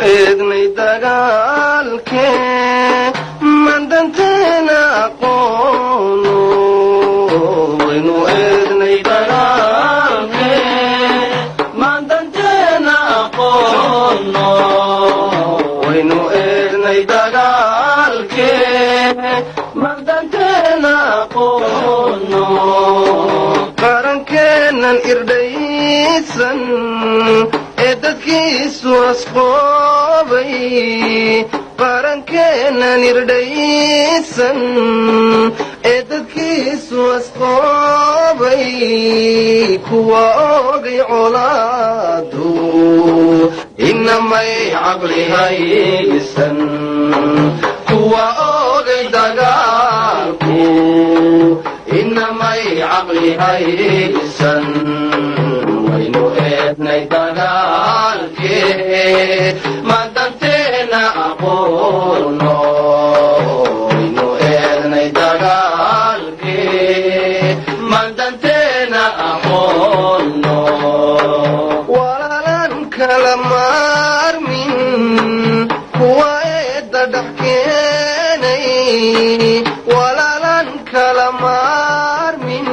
إذني دقالك من دنتنا قونو وينو إذني دقالك من دنتنا قونو وينو إذني دقالك من دنتنا قونو قرنكنا الإرديسا dadkiisu asqoobay qarankeenan irdhaysan ee dadkiisu asqoobay kuwa ogay colaadu inamay caqli haysan kuwa ogay dagaalku inamay caqli haysan waynu eednay dagaalkee madanteena aqoono waynu eednay dagaalkee madanteena aqoono walaalan kala maarmin kuwa eedda dhax keenay walaalan kala maarmin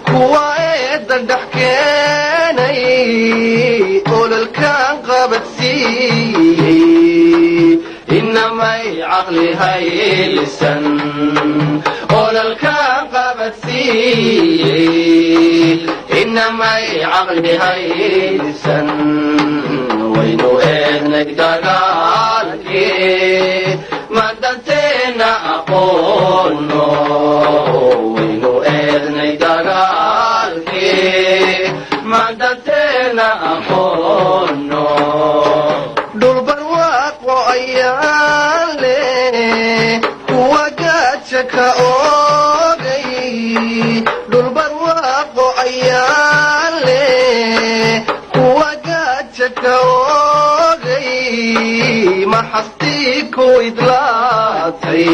kuwa eedda dhax keenay ololkaan qabadsiiyey inamay caqli haysan ololkaan qabadsiiyey inamay caqli haysan waynu eednay dagaalkee madanteena aqoono waynu eednay dagaalkee madanteena aqoono dhulbarwaaqo ayaan leh kuwa gaaja ka oogay dhulbarwaaqo ayaan leh kuwa gaaja ka oogay maxastii ku idlaatay